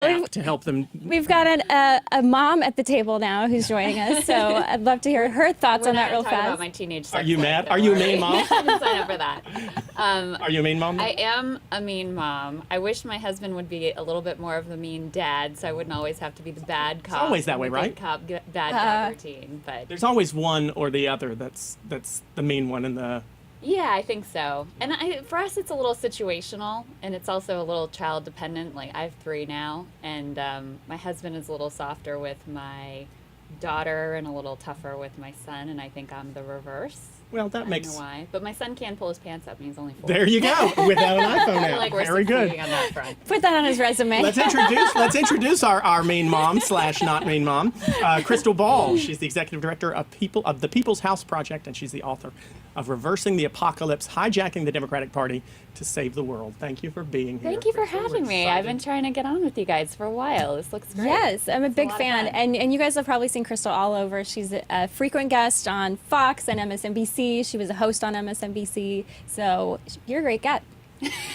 app to help them. We've got a mom at the table now who's joining us, so I'd love to hear her thoughts on that real fast. About my teenage sex Are you life, mad? don't Are you a worry. mean mom? I didn't sign up for that. Are you a mean mom? I am a mean mom. I wish my husband would be a little bit more of the mean dad, so I wouldn't always have to be the bad cop. It's always that way, the right? Good cop, bad dad routine. But There's always one or the other that's the mean one in the. yeah, I think so. And for us, it's a little situational, and it's also a little child dependent. Like, I have 3 now, and my husband is a little softer with my daughter and a little tougher with my son, and I think I'm the reverse. Well, that I makes. don't know why, but my son can pull his pants up, and he's only 4. There you go. Without an iPhone I feel now. like we're Very good. succeeding on that front. Put that on his resume. Let's introduce our mean mom / not mean mom, Krystal Ball. She's the executive director of the People's House Project, and she's the author of Reversing the Apocalypse: Hijacking the Democratic Party to Save the World. Thank you for being here. Thank you for Krystal. We're having me. excited. I've been trying to get on with you guys for a while. This looks great. Yes, I'm a big lot of fan, fun. and you guys have probably seen Krystal all over. She's a frequent guest on Fox and MSNBC. She was a host on MSNBC, so you're a great guest.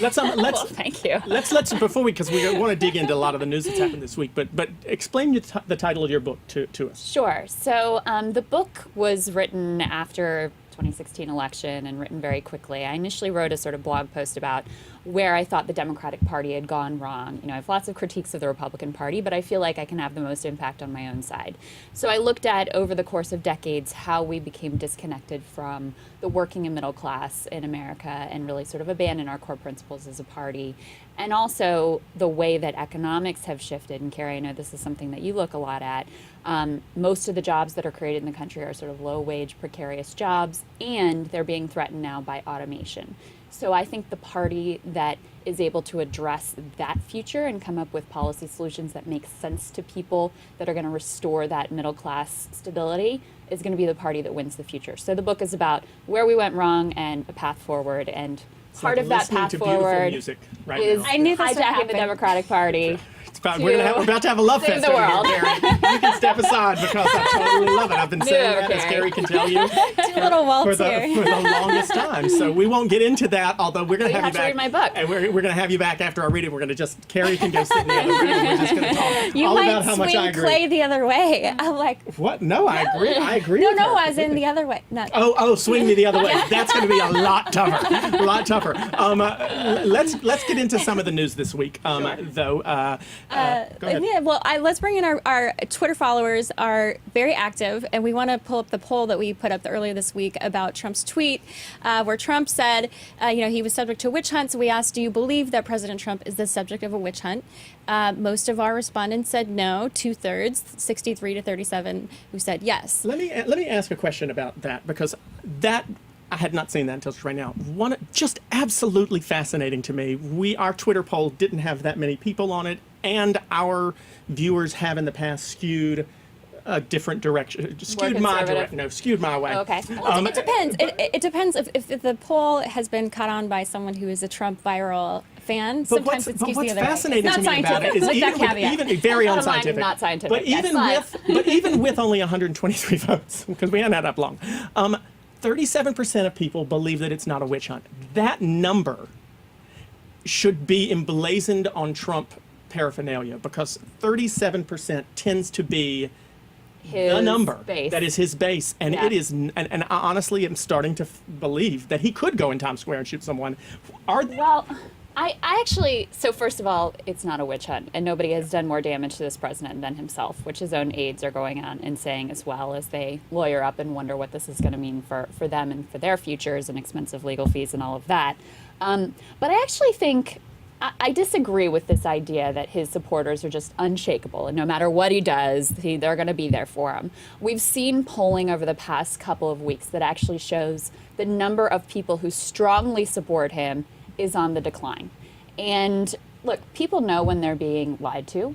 Let's Well, thank you. let's before because we want to dig into a lot of the news that's happened this week. But explain the title of your book to us. Sure. So the book was written after 2016 election and written very quickly. I initially wrote a sort of blog post about where I thought the Democratic Party had gone wrong. You know, I have lots of critiques of the Republican Party, but I feel like I can have the most impact on my own side. So I looked at, over the course of decades, how we became disconnected from the working and middle class in America and really sort of abandoned our core principles as a party. And also the way that economics have shifted. And Carrie, I know this is something that you look a lot at. Most of the jobs that are created in the country are sort of low-wage, precarious jobs, and they're being threatened now by automation. So I think the party that is able to address that future and come up with policy solutions that make sense to people that are going to restore that middle-class stability is going to be the party that wins the future. So the book is about where we went wrong and a path forward, and part of that Listening path to beautiful forward music right is now. I knew this would hijacking happen. the Democratic Party. We're about to have a love save fest the over world. here, Gary. You can step aside because I totally love it. I've been saying that, as Carrie. Gary can tell you, Do a little waltz for the here. longest time. So we won't get into that, although we're going You have have you to back. read my book. And we're going to have you back after I read it. We're going to just, Carrie can go sit in the other room. We're just going to talk You all might about how much I swing agree. Clay the other way. I'm like, What? No, I agree. I agree no, with her. as in the other way. No. Oh, swing me the other way. That's going to be a lot tougher. A lot tougher. Let's get into some of the news this week, though. Go ahead. Yeah, well, let's bring in our Twitter followers are very active, and we want to pull up the poll that we put up earlier this week about Trump's tweet, where Trump said, he was subject to a witch hunt. So we asked, do you believe that President Trump is the subject of a witch hunt? Most of our respondents said no, 2/3, 63 to 37, who said yes. Let me ask a question about that, because that I had not seen that until right now. One just absolutely fascinating to me. Our Twitter poll didn't have that many people on it, and our viewers have in the past skewed a different direction, skewed my way. Oh, okay. Well, it depends. It depends if the poll has been caught on by someone who is a Trump viral fan. Sometimes it skews the what's other way. fascinating It's to not me about it scientific, is with that caveat. even very Bottom line, unscientific. not scientific. But even with only 123 votes, because we hadn't had up long, 37% of people believe that it's not a witch hunt. That number should be emblazoned on Trump paraphernalia, because 37% tends to be the number base. that is his base, and Yeah. it is. And I honestly am starting to believe that he could go in Times Square and shoot someone. Well, I actually, so first of all, it's not a witch hunt, and nobody has done more damage to this president than himself, which his own aides are going on and saying as well, as they lawyer up and wonder what this is going to mean for them and for their futures and expensive legal fees and all of that. But I actually think, I disagree with this idea that his supporters are just unshakable, and no matter what he does, they're going to be there for him. We've seen polling over the past couple of weeks that actually shows the number of people who strongly support him is on the decline. And look, people know when they're being lied to.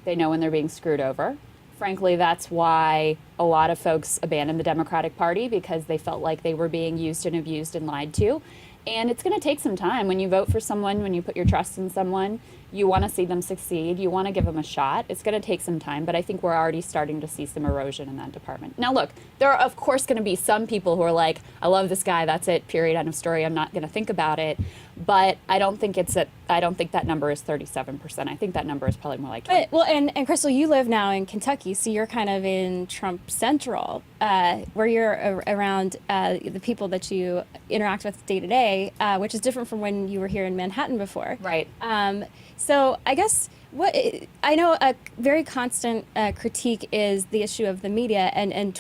They know when they're being screwed over. Frankly, that's why a lot of folks abandoned the Democratic Party, because they felt like they were being used and abused and lied to. And it's going to take some time. When you vote for someone, when you put your trust in someone, you want to see them succeed. You want to give them a shot. It's going to take some time, but I think we're already starting to see some erosion in that department. Now, look, there are, of course, going to be some people who are like, I love this guy. That's it, period, end of story. I'm not going to think about it. But I don't think that number is 37%. I think that number is probably more like 20%. But, well, and Krystal, you live now in Kentucky, so you're kind of in Trump Central, where you're around the people that you interact with day to day, which is different from when you were here in Manhattan before. Right. So I guess what I know a very constant critique is the issue of the media, and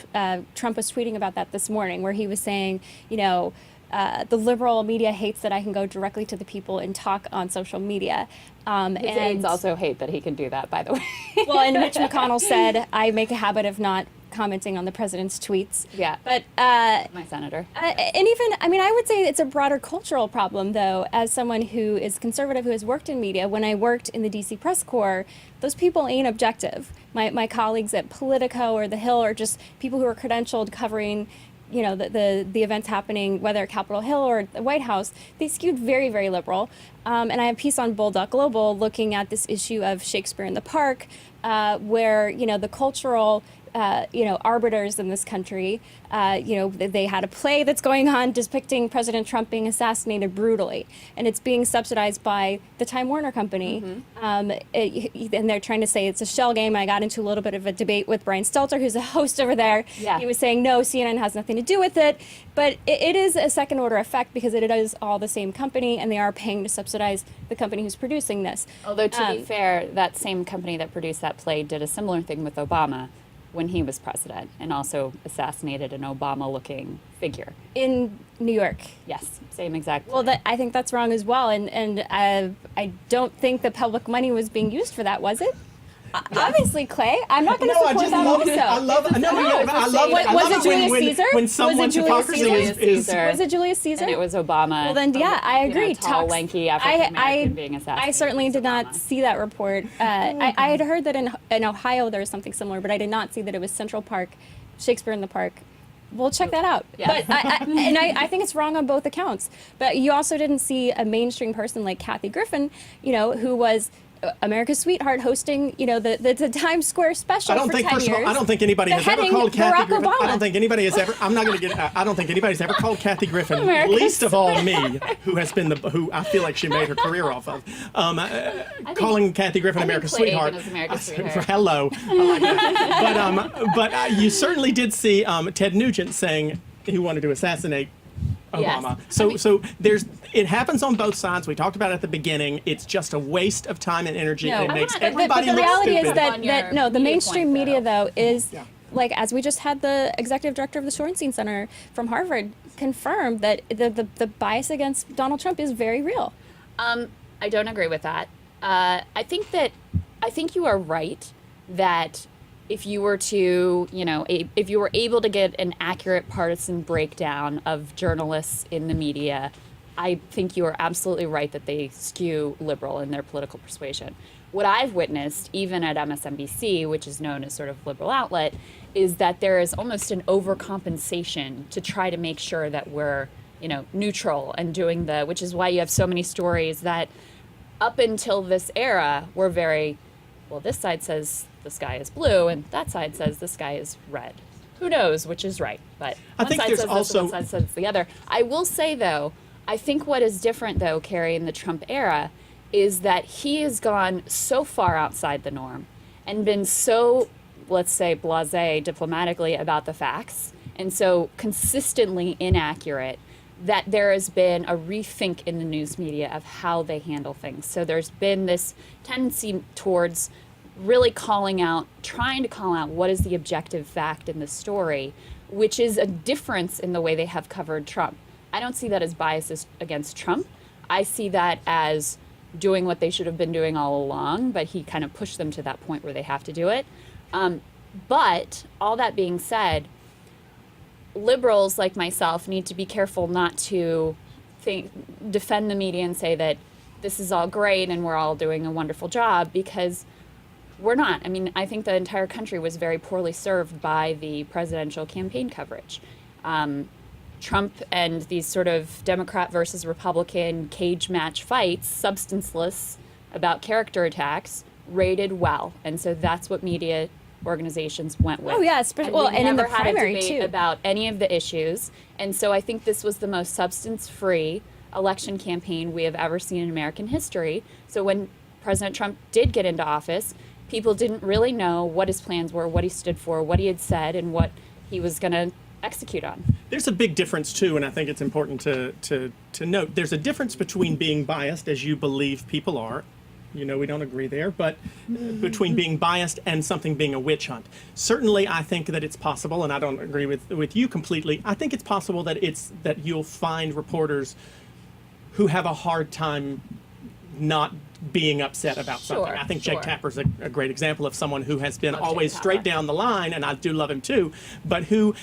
Trump was tweeting about that this morning, where he was saying, the liberal media hates that I can go directly to the people and talk on social media. His aides also hate that he can do that, by the way. Well, and Mitch McConnell said, I make a habit of not commenting on the president's tweets. Yeah. But my senator. and even, I would say it's a broader cultural problem, though, as someone who is conservative, who has worked in media. When I worked in the DC press corps, those people ain't objective. My colleagues at Politico or The Hill are just people who are credentialed covering the events happening, whether at Capitol Hill or the White House. They skewed very, very liberal. And I have a piece on Bulldog Global looking at this issue of Shakespeare in the Park, where, the cultural arbiters in this country, they had a play that's going on depicting President Trump being assassinated brutally, and it's being subsidized by the Time Warner Company. Mm-hmm. And they're trying to say it's a shell game. I got into a little bit of a debate with Brian Stelter, who's a host over there. Yeah. He was saying, no, CNN has nothing to do with it. But it is a second order effect because it is all the same company, and they are paying to subsidize the company who's producing this. Although, to be fair, that same company that produced that play did a similar thing with Obama when he was president, and also assassinated an Obama-looking figure. In New York. Yes, same exact. Well, I think that's wrong as well, and I don't think the public money was being used for that, was it? Obviously, Clay. I'm not going to support that also. I love Was it Julius Caesar? When someone's hypocrisy is... Was it Julius Caesar? And it was Obama. Well, then, yeah, I agree. Tall, lanky African-American being assassinated. I certainly did not see that report. I had heard that in Ohio there was something similar, but I did not see that it was Central Park, Shakespeare in the Park. We'll check that out. Yeah. But I think it's wrong on both accounts. But you also didn't see a mainstream person like Kathy Griffin, who was America's Sweetheart hosting, the Times Square special for 10 years. I don't think anybody has ever called Kathy Griffin. Obama. I don't think anybody has ever. I'm not going to get. I don't think anybody's ever called Kathy Griffin, least of all me, who has been who I feel like she made her career off of. Calling Kathy Griffin America's Sweetheart. Hello. I like that. But you certainly did see Ted Nugent saying he wanted to assassinate Obama. Yes. So it happens on both sides. We talked about it at the beginning. It's just a waste of time and energy, and it makes everybody but the look reality stupid. is the mainstream media though is like, as we just had the executive director of the Shorenstein Center from Harvard confirm that the bias against Donald Trump is very real. I don't agree with that. I think you are right that if you were to, if you were able to get an accurate partisan breakdown of journalists in the media, I think you are absolutely right that they skew liberal in their political persuasion. What I've witnessed, even at MSNBC, which is known as sort of liberal outlet, is that there is almost an overcompensation to try to make sure that we're, neutral and doing which is why you have so many stories that up until this era were very, well, this side says the sky is blue, and that side says the sky is red. Who knows which is right? But I think there's also one side says the other. I will say, though, I think what is different, though, Carrie, in the Trump era, is that he has gone so far outside the norm and been so, let's say, blasé diplomatically about the facts, and so consistently inaccurate, that there has been a rethink in the news media of how they handle things. So there's been this tendency towards really trying to call out what is the objective fact in the story, which is a difference in the way they have covered Trump. I don't see that as biases against Trump. I see that as doing what they should have been doing all along, but he kind of pushed them to that point where they have to do it. But all that being said, liberals like myself need to be careful not to defend the media and say that this is all great and we're all doing a wonderful job, because we're not. I mean, I think the entire country was very poorly served by the presidential campaign coverage. Trump and these sort of Democrat versus Republican cage match fights, substanceless about character attacks, rated well. And so that's what media organizations went with. Oh, yes. And well, we and in the never had a primary, debate too. about any of the issues. And so I think this was the most substance-free election campaign we have ever seen in American history. So when President Trump did get into office, people didn't really know what his plans were, what he stood for, what he had said, and what he was going to execute on. There's a big difference too, and I think it's important to note. There's a difference between being biased, as you believe people are. You know, we don't agree there, but between being biased and something being a witch hunt. Certainly, I think that it's possible, and I don't agree with you completely. I think it's possible that you'll find reporters who have a hard time not being upset about something. I think Jake Tapper's a great example of someone who has been always straight down the line, and I do love him too, but who,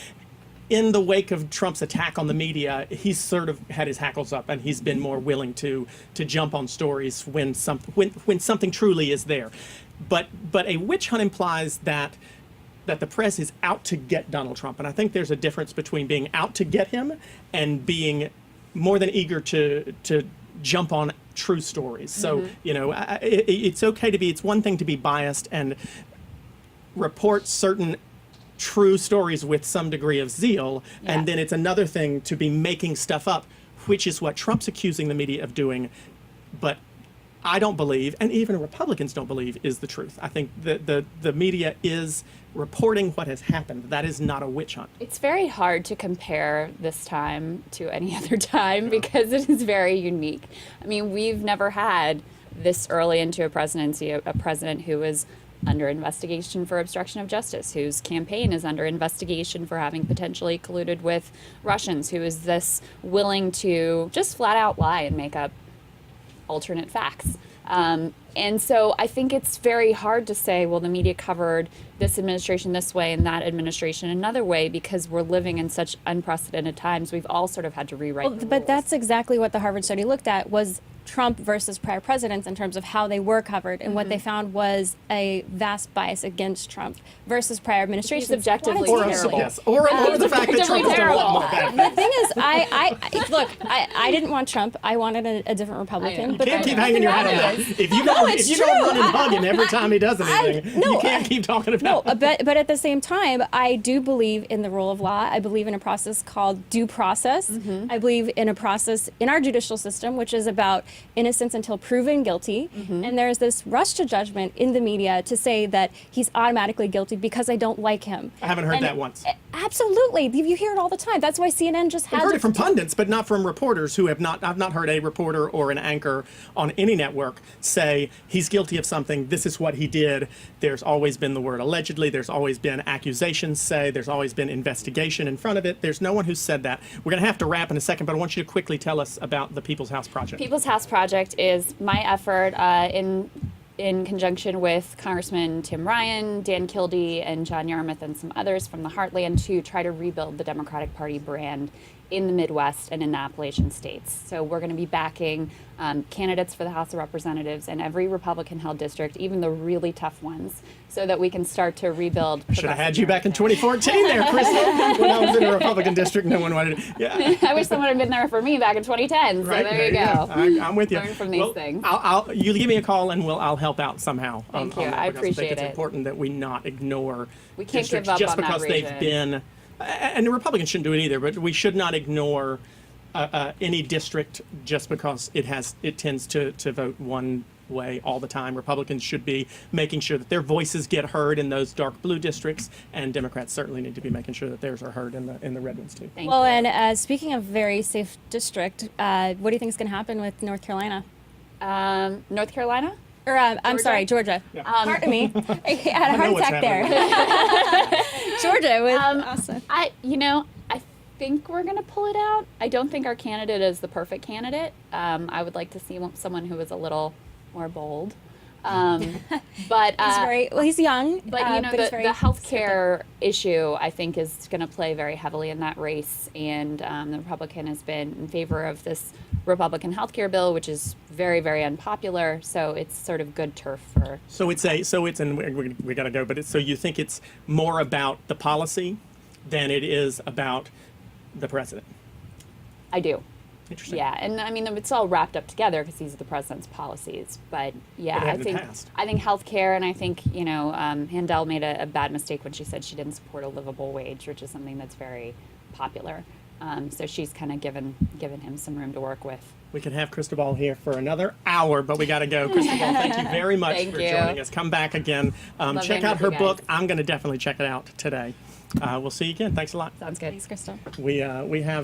in the wake of Trump's attack on the media, he's sort of had his hackles up, and he's been more willing to jump on stories when something truly is there. But a witch hunt implies that the press is out to get Donald Trump, and I think there's a difference between being out to get him and being more than eager to jump on true stories. So you know, it's okay to be. It's one thing to be biased and report certain true stories with some degree of zeal, and then it's another thing to be making stuff up, which is what Trump's accusing the media of doing, but I don't believe, and even Republicans don't believe, is the truth. I think the media is reporting what has happened. That is not a witch hunt. It's very hard to compare this time to any other time because it is very unique. I mean, we've never had this early into a presidency a president who was under investigation for obstruction of justice, whose campaign is under investigation for having potentially colluded with Russians, who is this willing to just flat out lie and make up alternate facts. And so I think it's very hard to say, well, the media covered this administration this way and that administration another way, because we're living in such unprecedented times. We've all sort of had to rewrite the But rules. that's exactly what the Harvard study looked at, was Trump versus prior presidents in terms of how they were covered, and what they found was a vast bias against Trump versus prior administrations. He's objectively Or terrible. or the fact that Trump has done a lot more bad The things. thing is, I didn't want Trump. I wanted a different Republican. know. But You can't the keep hanging your hat on that. is- If you it's don't true. run and hug him every time he does anything, no, you can't keep talking about it. But at the same time, I do believe in the rule of law. I believe in a process called due process. I believe in a process in our judicial system, which is about innocence until proven guilty. And there's this rush to judgment in the media to say that he's automatically guilty because I don't like him. I haven't heard And that once. Absolutely. You hear it all the time. That's why CNN just has I've heard it from pundits, but not from reporters who have not. I've not heard a reporter or an anchor on any network say he's guilty of something. This is what he did. There's always been the word allegedly. There's always been accusations. There's always been investigation in front of it. There's no one who's said that. We're going to have to wrap in a second, but I want you to quickly tell us about the People's House Project. People's House Project is my effort in conjunction with Congressman Tim Ryan, Dan Kildee, and John Yarmouth, and some others from the Heartland to try to rebuild the Democratic Party brand in the Midwest and in the Appalachian states. So we're going to be backing candidates for the House of Representatives in every Republican-held district, even the really tough ones, so that we can start to rebuild. Should have had you back in 2014 there, Krystal. When I was in a Republican district, no one wanted to. Yeah. I wish someone had been there for me back in 2010. So Right, there you go. I'm with you. Learn from these Well, things. You give me a call and I'll help out somehow. Thank on you. that, I because think appreciate it's it. important that we not ignore We can't districts give up just on that because they've region. been. And the Republicans shouldn't do it either. But we should not ignore any district just because it tends to vote one way all the time. Republicans should be making sure that their voices get heard in those dark blue districts, and Democrats certainly need to be making sure that theirs are heard in the red ones too. Thank Well, you. and speaking of very safe district, what do you think is going to happen with North Carolina? North Carolina? Or I'm sorry, Georgia. Pardon me. I had a know heart what's attack there. Georgia was awesome. I think we're going to pull it out. I don't think our candidate is the perfect candidate. I would like to see someone who is a little more bold. But He's young. But you know, he's very the healthcare issue, I think, is going to play very heavily in that race. And the Republican has been in favor of this Republican healthcare bill, which is very, very unpopular. So it's sort of good turf for. And we got to go. But so you think it's more about the policy than it is about the president? I do. Interesting. Yeah, and I mean it's all wrapped up together because these are the president's policies. But yeah, But it I hadn't think passed. healthcare, and I think Handel made a bad mistake when she said she didn't support a livable wage, which is something that's very popular. So she's kind of given him some room to work with. We could have Krystal Ball here for another hour, but we got to go. Krystal Ball, thank you very much Thank for you. joining us. Come back again. Love Check being out with her you book. guys. I'm going to definitely check it out today. We'll see you again. Thanks a lot. Sounds good. Thanks, Krystal. We have